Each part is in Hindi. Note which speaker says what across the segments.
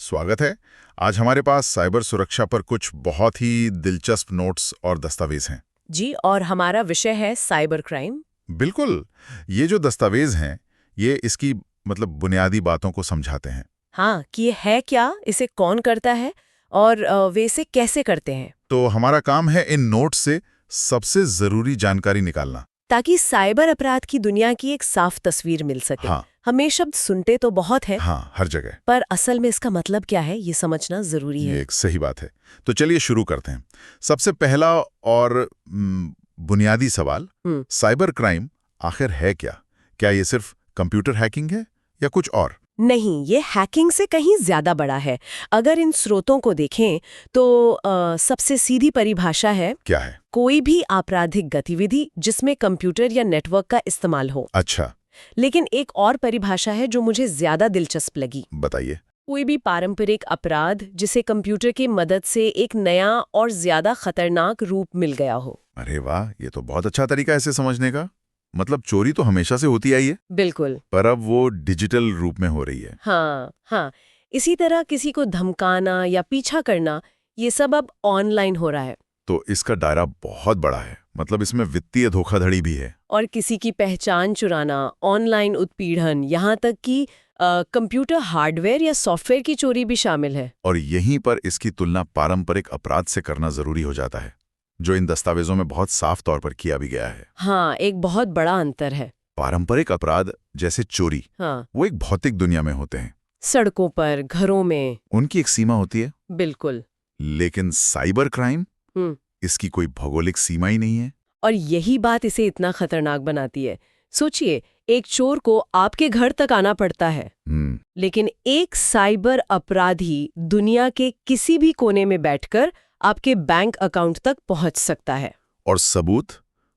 Speaker 1: स्वागत है। आज हमारे पास साइबर सुरक्षा पर कुछ बहुत ही दिलचस्प नोट्स और दस्तावेज हैं।
Speaker 2: जी, और हमारा विषय है साइबर क्राइम।
Speaker 1: बिल्कुल। ये जो दस्तावेज हैं, ये इसकी बुनियादी बातों को समझाते हैं।
Speaker 2: हाँ, कि ये है क्या, इसे कौन करता है और वे इसे कैसे करते हैं,
Speaker 1: तो हमारा काम है इन नोट्स से सबसे जरूरी जानकारी निकालना।
Speaker 2: ताकि साइबर अपराध की दुनिया की एक साफ तस्वीर मिल सके।
Speaker 1: हाँ।
Speaker 2: हम ये शब्द सुनते तो बहुत है,
Speaker 1: हाँ, हर जगह।
Speaker 2: पर असल में इसका मतलब क्या है, ये समझना जरूरी
Speaker 1: ये
Speaker 2: है।
Speaker 1: एक सही बात है। तो चलिए शुरू करते हैं। सबसे पहला और बुनियादी सवाल, साइबर क्राइम आखिर है क्या? क्या ये सिर्फ कंप्यूटर हैकिंग है या कुछ और?
Speaker 2: नहीं, ये हैकिंग से कहीं ज्यादा बड़ा है। अगर इन स्रोतों को देखें तो सबसे सीधी परिभाषा है,
Speaker 1: क्या है?
Speaker 2: कोई भी आपराधिक गतिविधि जिसमें कंप्यूटर या नेटवर्क का इस्तेमाल हो।
Speaker 1: अच्छा,
Speaker 2: लेकिन एक और परिभाषा है जो मुझे ज्यादा दिलचस्प लगी।
Speaker 1: बताइए।
Speaker 2: कोई भी पारंपरिक अपराध जिसे कंप्यूटर की मदद से एक नया और ज्यादा खतरनाक रूप मिल गया हो।
Speaker 1: अरे वाह, ये तो बहुत अच्छा तरीका है इसे समझने का। चोरी तो हमेशा से होती आई है,
Speaker 2: बिल्कुल।
Speaker 1: पर अब वो डिजिटल रूप में हो रही है।
Speaker 2: हाँ, इसी तरह किसी को धमकाना या पीछा करना, ये सब अब ऑनलाइन हो रहा है।
Speaker 1: तो इसका दायरा बहुत बड़ा है। इसमें वित्तीय धोखाधड़ी भी है।
Speaker 2: और किसी की पहचान चुराना, ऑनलाइन उत्पीड़न, यहाँ तक कि कंप्यूटर हार्डवेयर या सॉफ्टवेयर की चोरी भी शामिल है।
Speaker 1: और यहीं पर इसकी तुलना पारंपरिक अपराध से करना जरूरी हो जाता है, जो इन दस्तावेजों में बहुत साफ तौर पर किया भी गया है।
Speaker 2: हाँ, एक बहुत बड़ा अंतर है।
Speaker 1: पारंपरिक अपराध जैसे चोरी,
Speaker 2: हाँ,
Speaker 1: वो एक भौतिक दुनिया में होते हैं,
Speaker 2: सड़कों पर, घरों में।
Speaker 1: उनकी एक सीमा होती है।
Speaker 2: बिल्कुल।
Speaker 1: लेकिन साइबर क्राइम,
Speaker 2: हम्म।
Speaker 1: इसकी कोई भौगोलिक सीमा ही नहीं है।
Speaker 2: और यही बात इसे इतना खतरनाक बनाती है। सोचिए, एक चोर को आपके घर तक आना पड़ता है, लेकिन एक साइबर अपराधी दुनिया के किसी भी कोने में बैठकर आपके बैंक अकाउंट तक पहुंच सकता है।
Speaker 1: और सबूत,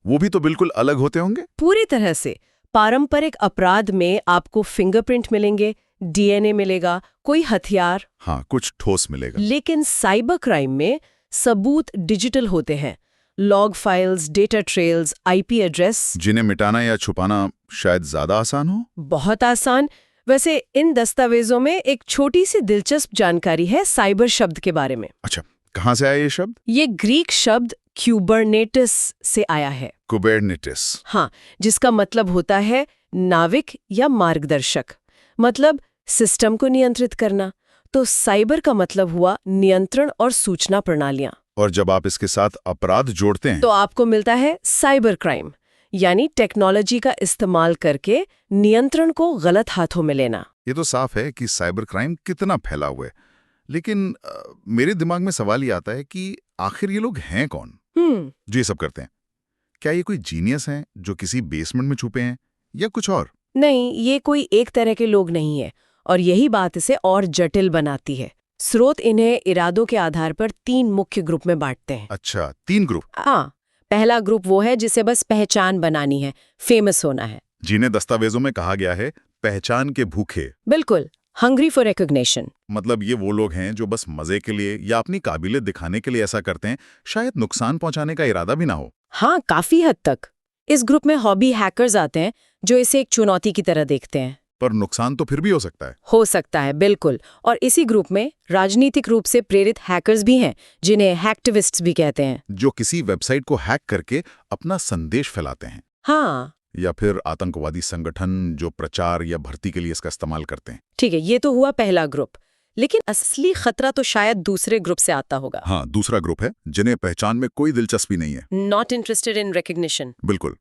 Speaker 1: वो भी तो बिल्कुल अलग होते होंगे।
Speaker 2: पूरी तरह से। पारंपरिक अपराध में आपको फिंगरप्रिंट मिलेंगे, डीएनए मिलेगा, कोई हथियार।
Speaker 1: हाँ, कुछ ठोस मिलेगा।
Speaker 2: लेकिन साइबर क्राइम में सबूत डिजिटल होते हैं। Log files, data trails, IP address,
Speaker 1: जिन्हें मिटाना या छुपाना शायद ज्यादा आसान हो।
Speaker 2: बहुत आसान। वैसे इन दस्तावेजों में एक छोटी सी दिलचस्प जानकारी है साइबर शब्द के बारे में।
Speaker 1: अच्छा, कहाँ से आया ये शब्द?
Speaker 2: ये ग्रीक शब्द क्यूबरनेटिस से आया है।
Speaker 1: कुबरनेटिस।
Speaker 2: हाँ, जिसका मतलब होता है नाविक या मार्गदर्शक, मतलब सिस्टम को नियंत्रित करना। तो साइबर का मतलब हुआ नियंत्रण और सूचना प्रणालियां।
Speaker 1: और जब आप इसके साथ अपराध जोड़ते हैं
Speaker 2: तो आपको मिलता है साइबर क्राइम, यानी टेक्नोलॉजी का इस्तेमाल करके नियंत्रण को गलत हाथों में लेना।
Speaker 1: ये तो साफ है कि साइबर क्राइम कितना फैला हुआ है। लेकिन मेरे दिमाग में सवाल ये आता है कि आखिर ये लोग हैं कौन जो ये सब करते हैं? क्या ये कोई जीनियस हैं जो किसी बेसमेंट में छुपे हैं, या कुछ और?
Speaker 2: नहीं, ये कोई एक तरह के लोग नहीं है, और यही बात इसे और जटिल बनाती है। स्रोत इन्हें इरादों के आधार पर 3 मुख्य ग्रुप में बांटते हैं।
Speaker 1: अच्छा, 3 ग्रुप।
Speaker 2: हाँ, पहला ग्रुप वो है जिसे बस पहचान बनानी है, फेमस होना है।
Speaker 1: जिन्हें दस्तावेजों में कहा गया है पहचान के भूखे।
Speaker 2: बिल्कुल, हंग्री फॉर रिकॉग्निशन।
Speaker 1: ये वो लोग हैं जो बस मजे के लिए या अपनी काबिलियत दिखाने के लिए ऐसा करते हैं, शायद नुकसान पहुंचाने का इरादा भी ना हो।
Speaker 2: हाँ, काफी हद तक। इस ग्रुप में हॉबी हैकर्स आते हैं जो इसे एक चुनौती की तरह देखते हैं।
Speaker 1: पर नुकसान तो फिर भी हो सकता है।
Speaker 2: हो सकता है, बिल्कुल। और इसी ग्रुप में राजनीतिक रूप से प्रेरित हैकर्स भी हैं, जिन्हें हैक्टिविस्ट्स भी कहते हैं,
Speaker 1: जो किसी वेबसाइट को हैक करके अपना संदेश फैलाते हैं।
Speaker 2: हाँ।
Speaker 1: या फिर आतंकवादी संगठन जो प्रचार या भर्ती के लिए इसका इस्तेमाल करते हैं।
Speaker 2: ठीक है, ये तो हुआ पहला ग्रुप। लेकिन असली खतरा तो शायद दूसरे ग्रुप से आता होगा।
Speaker 1: हाँ, दूसरा ग्रुप है जिन्हें पहचान में कोई दिलचस्पी नहीं है।
Speaker 2: Not interested in recognition.
Speaker 1: बिल्कुल,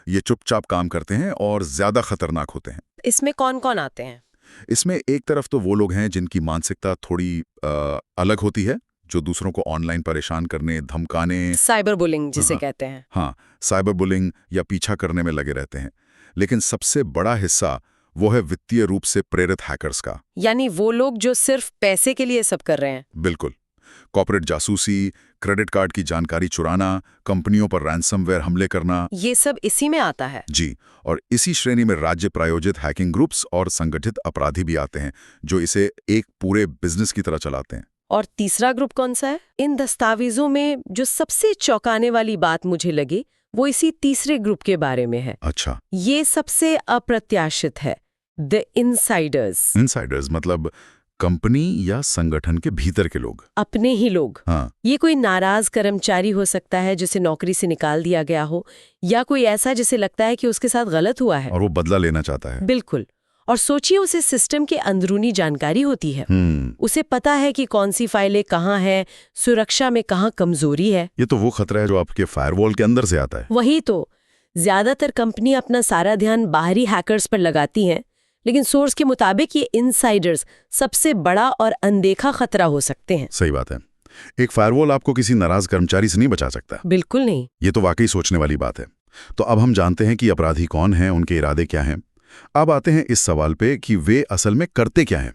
Speaker 1: ये चुपचाप काम करते हैं और ज्यादा खतरनाक होते हैं।
Speaker 2: इसमें कौन कौन आते हैं?
Speaker 1: इसमें एक तरफ तो वो लोग हैं जिनकी मानसिकता थोड़ी अलग होती है, जो दूसरों को ऑनलाइन परेशान करने, धमकाने,
Speaker 2: साइबर बुलिंग जिसे कहते हैं।
Speaker 1: हाँ, साइबर बुलिंग या पीछा करने में लगे रहते हैं। लेकिन सबसे बड़ा हिस्सा वो है वित्तीय रूप से प्रेरित हैकर्स का।
Speaker 2: यानी वो लोग जो सिर्फ पैसे के लिए सब कर रहे हैं।
Speaker 1: बिल्कुल, कॉर्पोरेट जासूसी, क्रेडिट कार्ड की जानकारी चुराना, कंपनियों पर रैंसमवेयर हमले करना,
Speaker 2: ये सब इसी में आता है।
Speaker 1: जी। और इसी श्रेणी में राज्य प्रायोजित हैकिंग ग्रुप्स और संगठित अपराधी भी आते हैं, जो इसे एक पूरे बिजनेस की तरह चलाते हैं।
Speaker 2: और तीसरा ग्रुप कौन सा है? इन दस्तावेजों में जो सबसे चौंकाने वाली बात मुझे लगी, वो इसी तीसरे ग्रुप के बारे में है।
Speaker 1: अच्छा,
Speaker 2: ये सबसे अप्रत्याशित है, द इनसाइडर्स।
Speaker 1: इनसाइडर्स कंपनी या संगठन के भीतर के लोग।
Speaker 2: अपने ही लोग।
Speaker 1: हाँ।
Speaker 2: ये कोई नाराज कर्मचारी हो सकता है जिसे नौकरी से निकाल दिया गया हो, या कोई ऐसा जिसे लगता है कि उसके साथ गलत हुआ है
Speaker 1: और वो बदला लेना चाहता है।
Speaker 2: बिल्कुल। और सोचिए, उसे सिस्टम के अंदरूनी जानकारी होती है। उसे पता है कि कौन सी फाइलें कहाँ है, सुरक्षा में कहाँ कमजोरी है।
Speaker 1: ये तो वो खतरा है जो आपके फायरवॉल के अंदर से आता है।
Speaker 2: वही तो। ज्यादातर कंपनी अपना सारा ध्यान बाहरी हैकर्स पर लगाती हैं, लेकिन सोर्स के मुताबिक ये इनसाइडर्स सबसे बड़ा और अनदेखा खतरा हो सकते हैं।
Speaker 1: सही बात है। एक फायरवॉल आपको किसी नाराज कर्मचारी से नहीं बचा सकता।
Speaker 2: बिल्कुल नहीं।
Speaker 1: ये तो वाकई सोचने वाली बात है। तो अब हम जानते हैं कि अपराधी कौन हैं, उनके इरादे क्या हैं। अब आते हैं इस सवाल पे कि वे असल में करते क्या हैं।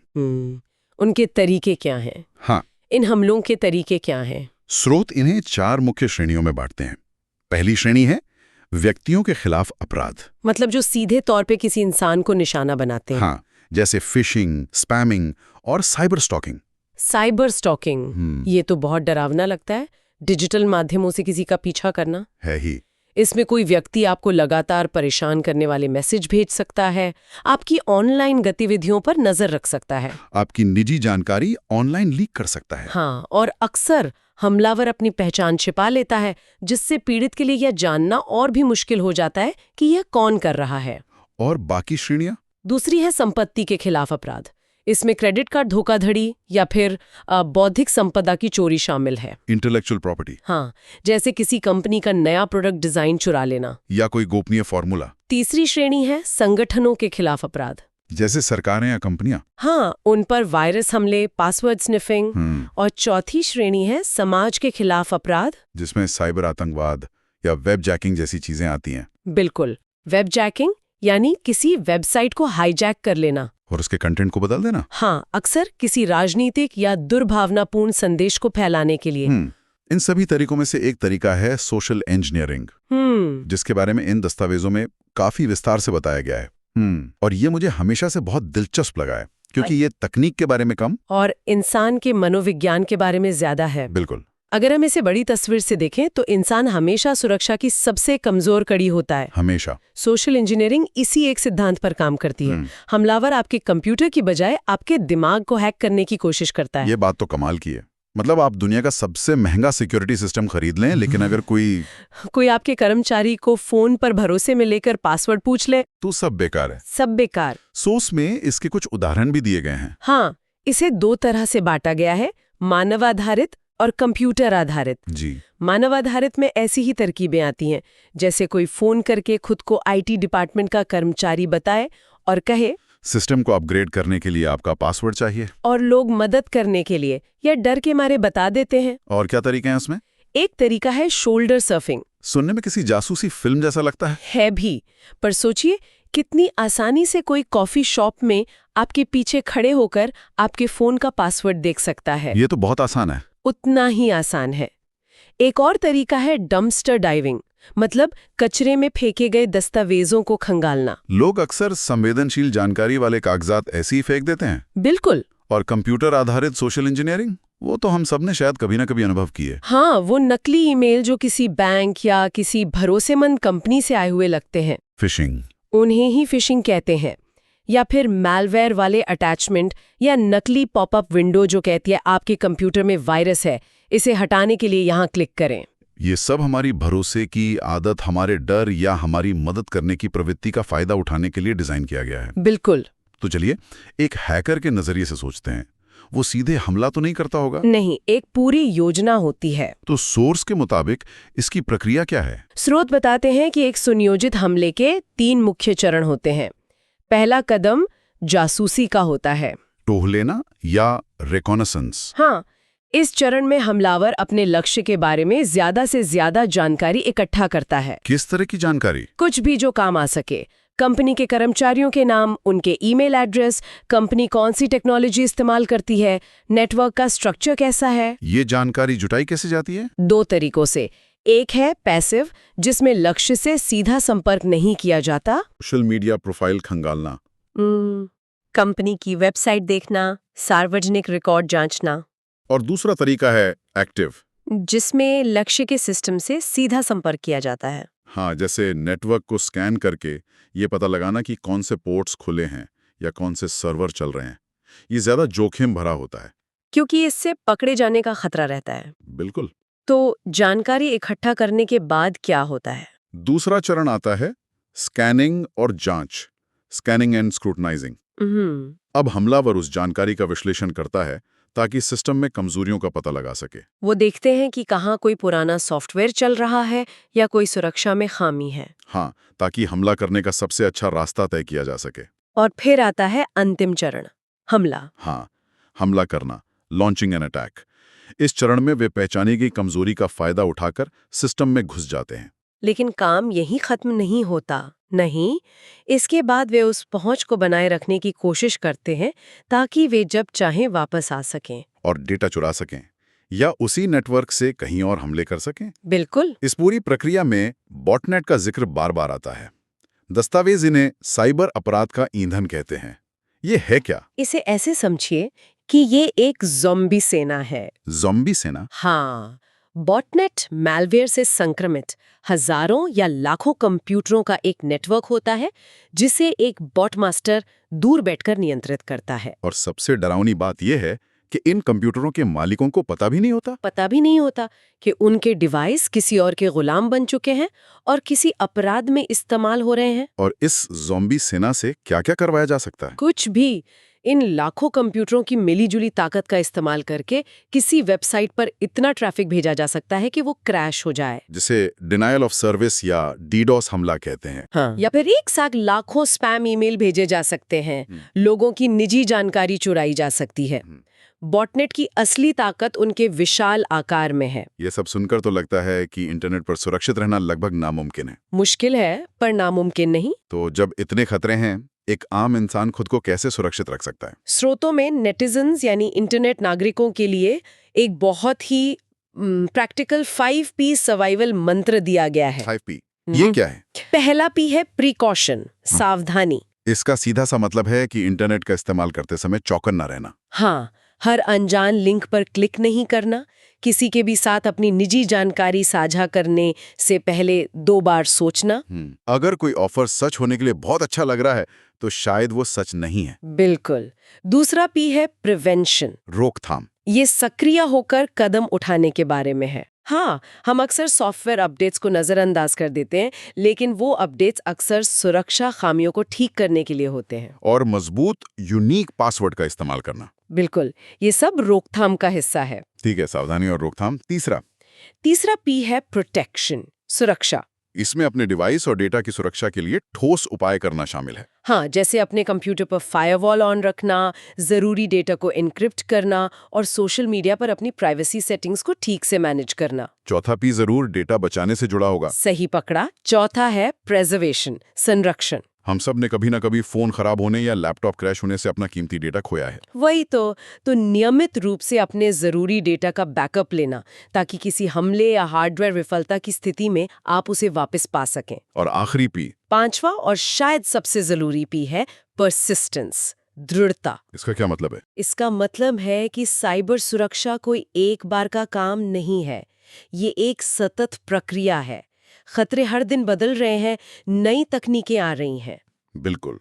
Speaker 2: उनके तरीके क्या हैं?
Speaker 1: हाँ,
Speaker 2: इन हमलों के तरीके क्या हैं?
Speaker 1: स्रोत इन्हें 4 मुख्य श्रेणियों में बांटते हैं। पहली श्रेणी है व्यक्तियों के खिलाफ अपराध।
Speaker 2: मतलब जो सीधे तौर पे किसी इंसान को निशाना बनाते हैं।
Speaker 1: हाँ, जैसे फिशिंग, स्पैमिंग और साइबर स्टॉकिंग।
Speaker 2: साइबर स्टॉकिंग, ये तो बहुत डरावना लगता है। डिजिटल माध्यमों से किसी का पीछा करना
Speaker 1: है ही।
Speaker 2: इसमें कोई व्यक्ति आपको लगातार परेशान करने वाले मैसेज भेज सकता है, आपकी ऑनलाइन गतिविधियों पर नजर रख सकता है,
Speaker 1: आपकी निजी जानकारी ऑनलाइन लीक कर सकता है।
Speaker 2: हाँ, और अक्सर हमलावर अपनी पहचान छिपा लेता है, जिससे पीड़ित के लिए यह जानना और भी मुश्किल हो जाता है कि यह कौन कर रहा है।
Speaker 1: और बाकी श्रेणियां?
Speaker 2: दूसरी है संपत्ति के खिलाफ अपराध। इसमें क्रेडिट कार्ड धोखाधड़ी या फिर बौद्धिक संपदा की चोरी शामिल है।
Speaker 1: Intellectual property.
Speaker 2: हाँ, जैसे किसी कंपनी का नया प्रोडक्ट डिजाइन चुरा लेना या
Speaker 1: कोई गोपनीय फॉर्मूला।
Speaker 2: तीसरी श्रेणी है संगठनों के खिलाफ अपराध,
Speaker 1: जैसे सरकारें या कंपनियां।
Speaker 2: हाँ, उन पर वायरस हमले, पासवर्ड स्निफिंग। और चौथी श्रेणी है समाज के खिलाफ अपराध,
Speaker 1: जिसमें साइबर आतंकवाद या वेब जैकिंग जैसी चीजें आती हैं।
Speaker 2: बिल्कुल, वेब जैकिंग यानी किसी वेबसाइट को हाईजैक कर लेना
Speaker 1: और उसके कंटेंट को बदल देना।
Speaker 2: हाँ, अक्सर किसी राजनीतिक या दुर्भावनापूर्ण संदेश को फैलाने के लिए।
Speaker 1: इन सभी तरीकों में से एक तरीका है सोशल इंजीनियरिंग, जिसके बारे में इन दस्तावेजों में काफी विस्तार से बताया गया है। और ये मुझे हमेशा से बहुत दिलचस्प लगा है, क्योंकि ये तकनीक के बारे में कम
Speaker 2: और इंसान के मनोविज्ञान के बारे में ज्यादा है।
Speaker 1: बिल्कुल।
Speaker 2: अगर हम इसे बड़ी तस्वीर से देखें तो इंसान हमेशा सुरक्षा की सबसे कमजोर कड़ी होता है।
Speaker 1: हमेशा।
Speaker 2: सोशल इंजीनियरिंग इसी एक सिद्धांत पर काम करती है। हमलावर आपके कंप्यूटर की बजाय आपके दिमाग को हैक करने की कोशिश करता है।
Speaker 1: ये बात तो कमाल की है। मतलब आप दुनिया का सबसे महंगा सिक्योरिटी सिस्टम खरीद लें, लेकिन अगर कोई
Speaker 2: आपके कर्मचारी को फोन पर भरोसे में लेकर पासवर्ड पूछ ले
Speaker 1: तो सब बेकार है।
Speaker 2: सब बेकार।
Speaker 1: सोर्स में इसके कुछ उदाहरण भी दिए गए हैं।
Speaker 2: हाँ, इसे 2 तरह से बांटा गया है, मानवाधारित और कंप्यूटर आधारित।
Speaker 1: जी।
Speaker 2: मानवाधारित में ऐसी ही तरकीबें आती हैं, जैसे कोई फोन करके खुद को आईटी डिपार्टमेंट का कर्मचारी बताए और कहे
Speaker 1: सिस्टम को अपग्रेड करने के लिए आपका पासवर्ड चाहिए, और
Speaker 2: लोग मदद करने के लिए या डर के मारे बता देते हैं।
Speaker 1: और क्या तरीके हैं उसमें?
Speaker 2: एक तरीका है शोल्डर सर्फिंग।
Speaker 1: सुनने में किसी जासूसी फिल्म जैसा लगता है
Speaker 2: भी, पर सोचिए कितनी आसानी से कोई कॉफी शॉप में आपके पीछे खड़े होकर आपके फोन का पासवर्ड देख सकता है।
Speaker 1: ये तो बहुत आसान है।
Speaker 2: उतना ही आसान है। एक और तरीका है डंपस्टर डाइविंग, मतलब कचरे में फेंके गए दस्तावेजों को खंगालना।
Speaker 1: लोग अक्सर संवेदनशील जानकारी वाले कागजात ऐसे ही फेंक देते हैं।
Speaker 2: बिल्कुल।
Speaker 1: और कंप्यूटर आधारित सोशल इंजीनियरिंग, वो तो हम सब ने शायद कभी ना कभी अनुभव की है।
Speaker 2: हाँ, वो नकली ईमेल जो किसी बैंक या किसी भरोसेमंद कंपनी से आए हुए लगते हैं।
Speaker 1: फिशिंग।
Speaker 2: उन्हें ही फिशिंग कहते हैं। या फिर मैलवेयर वाले अटैचमेंट या नकली पॉपअप विंडो जो कहती है आपके कंप्यूटर में वायरस है, इसे हटाने के लिए यहाँ क्लिक करें।
Speaker 1: ये सब हमारी भरोसे की आदत, हमारे डर या हमारी मदद करने की प्रवृत्ति का फायदा उठाने के लिए डिजाइन किया गया है।
Speaker 2: बिल्कुल।
Speaker 1: तो चलिए एक हैकर के नजरिए से सोचते हैं। वो सीधे हमला तो नहीं करता होगा?
Speaker 2: नहीं, एक पूरी योजना होती है।
Speaker 1: तो सोर्स के मुताबिक इसकी प्रक्रिया क्या है?
Speaker 2: स्रोत बताते हैं कि एक सुनियोजित हमले के 3 मुख्य चरण होते हैं। पहला कदम जासूसी का होता है,
Speaker 1: टोह लेना या रिकॉनेसेंस।
Speaker 2: हाँ, इस चरण में हमलावर अपने लक्ष्य के बारे में ज्यादा से ज्यादा जानकारी इकट्ठा करता है।
Speaker 1: किस तरह की जानकारी?
Speaker 2: कुछ भी जो काम आ सके। कंपनी के कर्मचारियों के नाम, उनके ईमेल एड्रेस, कंपनी कौन सी टेक्नोलॉजी इस्तेमाल करती है, नेटवर्क का स्ट्रक्चर कैसा है।
Speaker 1: ये जानकारी जुटाई कैसे जाती है?
Speaker 2: 2 तरीकों से। एक है पैसिव, जिसमें लक्ष्य से सीधा संपर्क नहीं किया जाता।
Speaker 1: सोशल मीडिया प्रोफाइल खंगालना,
Speaker 2: कंपनी की वेबसाइट देखना, सार्वजनिक रिकॉर्ड जांचना।
Speaker 1: और दूसरा तरीका है एक्टिव,
Speaker 2: जिसमें लक्ष्य के सिस्टम से सीधा संपर्क किया जाता है।
Speaker 1: हाँ, जैसे नेटवर्क को स्कैन करके ये पता लगाना कि कौन से पोर्ट्स खुले हैं या कौन से सर्वर चल रहे हैं। ये ज्यादा जोखिम भरा होता है।
Speaker 2: क्योंकि इससे पकड़े जाने का खतरा रहता है।
Speaker 1: बिल्कुल।
Speaker 2: तो जानकारी इकट्ठा करने के बाद क्या होता है?
Speaker 1: दूसरा चरण आता है स्कैनिंग और जांच, स्कैनिंग एंड स्क्रूटनाइजिंग। अब हमलावर उस जानकारी का विश्लेषण करता है ताकि सिस्टम में कमजोरियों का पता लगा सके।
Speaker 2: वो देखते हैं कि कहाँ कोई पुराना सॉफ्टवेयर चल रहा है या कोई सुरक्षा में खामी है।
Speaker 1: हाँ, ताकि हमला करने का सबसे अच्छा रास्ता तय किया जा सके।
Speaker 2: और फिर आता है अंतिम चरण, हमला।
Speaker 1: हाँ, हमला करना, लॉन्चिंग एन अटैक। इस चरण में वे पहचानी गई कमजोरी का फायदा उठाकर सिस्टम में घुस जाते हैं।
Speaker 2: लेकिन काम यहीं खत्म नहीं होता। नहीं, इसके बाद वे उस पहुंच को बनाए रखने की कोशिश करते हैं ताकि वे जब चाहें वापस आ सकें
Speaker 1: और डेटा चुरा सकें या उसी नेटवर्क से कहीं और हमले कर सकें।
Speaker 2: बिल्कुल।
Speaker 1: इस पूरी प्रक्रिया में बॉटनेट का जिक्र बार बार आता है। दस्तावेज इन्हें साइबर अपराध का ईंधन कहते हैं। ये है क्या?
Speaker 2: इसे ऐसे समझिए कि ये एक ज़ॉम्बी सेना है।
Speaker 1: ज़ॉम्बी सेना?
Speaker 2: हाँ, बॉटनेट मैलवेयर से संक्रमित हजारों या लाखों कंप्यूटरों का एक नेटवर्क होता है जिसे एक बॉट मास्टर दूर बैठकर नियंत्रित करता है।
Speaker 1: और सबसे डरावनी बात यह है कि इन कंप्यूटरों के मालिकों को पता भी नहीं होता कि उनके डिवाइस किसी और के गुलाम बन चुके हैं और किसी अपराध में इस्तेमाल हो रहे हैं। और इस ज़ॉम्बी सेना से क्या-क्या करवाया जा सकता है?
Speaker 2: कुछ भी। इन लाखों कंप्यूटरों की मिलीजुली ताकत का इस्तेमाल करके किसी वेबसाइट पर इतना ट्रैफिक भेजा जा सकता है कि वो क्रैश हो जाए,
Speaker 1: जिसे डिनायल ऑफ सर्विस या डीडॉस हमला कहते हैं।
Speaker 2: हाँ। या फिर एक साथ लाखों स्पैम ईमेल भेजे जा सकते हैं, लोगों की निजी जानकारी चुराई जा सकती है। बॉटनेट की असली ताकत उनके विशाल आकार में है।
Speaker 1: ये सब सुनकर तो लगता है कि इंटरनेट पर सुरक्षित रहना लगभग नामुमकिन है।
Speaker 2: मुश्किल है, पर नामुमकिन नहीं।
Speaker 1: तो जब इतने खतरे हैं, एक आम इंसान खुद को कैसे सुरक्षित रख सकता है?
Speaker 2: स्रोतों में नेटिजन्स यानी इंटरनेट नागरिकों के लिए एक बहुत ही प्रैक्टिकल 5P सर्वाइवल मंत्र दिया गया है।
Speaker 1: 5P ये क्या है?
Speaker 2: पहला P है प्रिकॉशन, सावधानी।
Speaker 1: इसका सीधा सा मतलब है कि इंटरनेट का इस्तेमाल करते समय चौकन न रहना।
Speaker 2: हाँ, हर अनजान लिंक पर क्लिक नहीं करना, किसी के भी साथ अपनी निजी जानकारी साझा करने से पहले 2 बार सोचना।
Speaker 1: अगर कोई ऑफर सच होने के लिए बहुत अच्छा लग रहा है तो शायद वो सच नहीं है।
Speaker 2: बिल्कुल। दूसरा P है प्रिवेंशन,
Speaker 1: रोकथाम।
Speaker 2: ये सक्रिय होकर कदम उठाने के बारे में है। हाँ, हम अक्सर सॉफ्टवेयर अपडेट्स को नजरअंदाज कर देते हैं, लेकिन वो अपडेट्स अक्सर सुरक्षा खामियों को ठीक करने के लिए होते हैं।
Speaker 1: और मजबूत यूनिक पासवर्ड का इस्तेमाल करना।
Speaker 2: बिल्कुल, ये सब रोकथाम का हिस्सा है।
Speaker 1: ठीक है, सावधानी और रोकथाम।
Speaker 2: तीसरा P है प्रोटेक्शन, सुरक्षा।
Speaker 1: इसमें अपने डिवाइस और डेटा की सुरक्षा के लिए ठोस उपाय करना शामिल है।
Speaker 2: हाँ, जैसे अपने कंप्यूटर पर फायरवॉल ऑन रखना, जरूरी डेटा को एन्क्रिप्ट करना और सोशल मीडिया पर अपनी प्राइवेसी सेटिंग्स को ठीक से मैनेज करना।
Speaker 1: चौथा P जरूर डेटा बचाने से जुड़ा होगा।
Speaker 2: सही पकड़ा। चौथा है प्रिजर्वेशन, संरक्षण।
Speaker 1: हम सब ने कभी ना कभी फोन खराब होने या लैपटॉप क्रैश होने से अपना कीमती डेटा खोया है।
Speaker 2: वही तो नियमित रूप से अपने जरूरी डेटा का बैकअप लेना ताकि किसी हमले या हार्डवेयर विफलता की स्थिति में आप उसे वापस पा सकें।
Speaker 1: और आखिरी P,
Speaker 2: पांचवा और शायद सबसे जरूरी P है परसिस्टेंस, दृढ़ता।
Speaker 1: इसका क्या मतलब है?
Speaker 2: इसका मतलब है कि साइबर सुरक्षा कोई एक बार का काम नहीं है, ये एक सतत प्रक्रिया है। खतरे हर दिन बदल रहे हैं, नई तकनीकें आ रही हैं।
Speaker 1: बिल्कुल।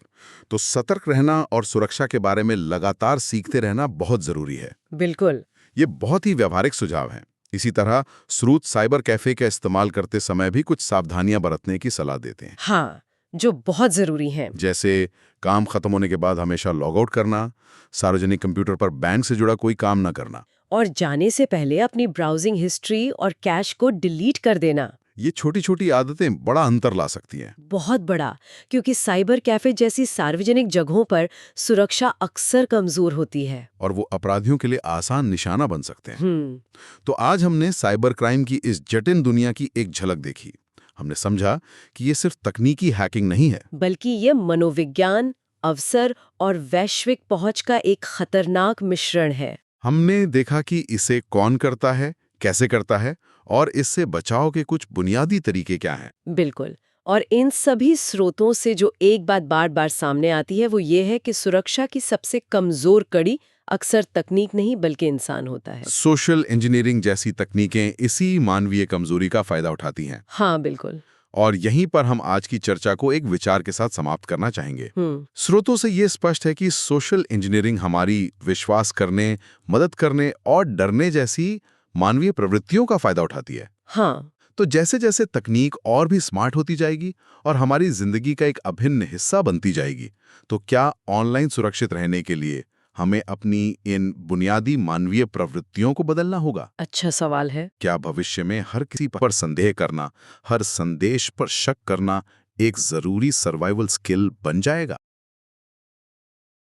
Speaker 1: तो सतर्क रहना और सुरक्षा के बारे में लगातार सीखते रहना बहुत जरूरी है।
Speaker 2: बिल्कुल।
Speaker 1: ये बहुत ही व्यावहारिक सुझाव है। इसी तरह स्रोत साइबर कैफे का इस्तेमाल करते समय भी कुछ सावधानियां बरतने की सलाह देते हैं।
Speaker 2: हाँ, जो बहुत जरूरी हैं।
Speaker 1: जैसे काम खत्म होने के बाद हमेशा लॉग आउट करना, सार्वजनिक कंप्यूटर पर बैंक से जुड़ा कोई काम न करना,
Speaker 2: और जाने से पहले अपनी ब्राउजिंग हिस्ट्री और कैश को डिलीट कर देना।
Speaker 1: ये छोटी छोटी आदतें बड़ा अंतर ला सकती हैं।
Speaker 2: बहुत बड़ा, क्योंकि साइबर कैफे जैसी सार्वजनिक जगहों पर सुरक्षा अक्सर कमजोर होती है
Speaker 1: और वो अपराधियों के लिए आसान निशाना बन सकते हैं। तो आज हमने साइबर क्राइम की इस जटिल दुनिया की एक झलक देखी। हमने समझा कि ये सिर्फ तकनीकी हैकिंग नहीं है,
Speaker 2: बल्कि ये मनोविज्ञान, अवसर और वैश्विक पहुंच का एक खतरनाक मिश्रण है।
Speaker 1: हमने देखा कि इसे कौन करता है, कैसे करता है और इससे बचाव के कुछ बुनियादी तरीके क्या हैं।
Speaker 2: बिल्कुल। और इन सभी स्रोतों से जो एक बात बार बार सामने आती है वो ये है कि सुरक्षा की सबसे कमजोर कड़ी अक्सर तकनीक नहीं बल्कि इंसान होता है।
Speaker 1: सोशल इंजीनियरिंग जैसी तकनीकें इसी मानवीय कमजोरी का फायदा उठाती हैं।
Speaker 2: हाँ, बिल्कुल।
Speaker 3: और यहीं पर हम आज की चर्चा को एक विचार के साथ समाप्त करना चाहेंगे। स्रोतों से ये स्पष्ट है कि सोशल इंजीनियरिंग हमारी विश्वास करने, मदद करने और डरने जैसी मानवीय प्रवृत्तियों का फायदा उठाती है।
Speaker 2: हाँ।
Speaker 3: तो जैसे जैसे तकनीक और भी स्मार्ट होती जाएगी और हमारी जिंदगी का एक अभिन्न हिस्सा बनती जाएगी, तो क्या ऑनलाइन सुरक्षित रहने के लिए हमें अपनी इन बुनियादी मानवीय प्रवृत्तियों को बदलना होगा?
Speaker 2: अच्छा सवाल है।
Speaker 3: क्या भविष्य में हर किसी पर संदेह करना, हर संदेश पर शक करना एक जरूरी सर्वाइवल स्किल बन जाएगा?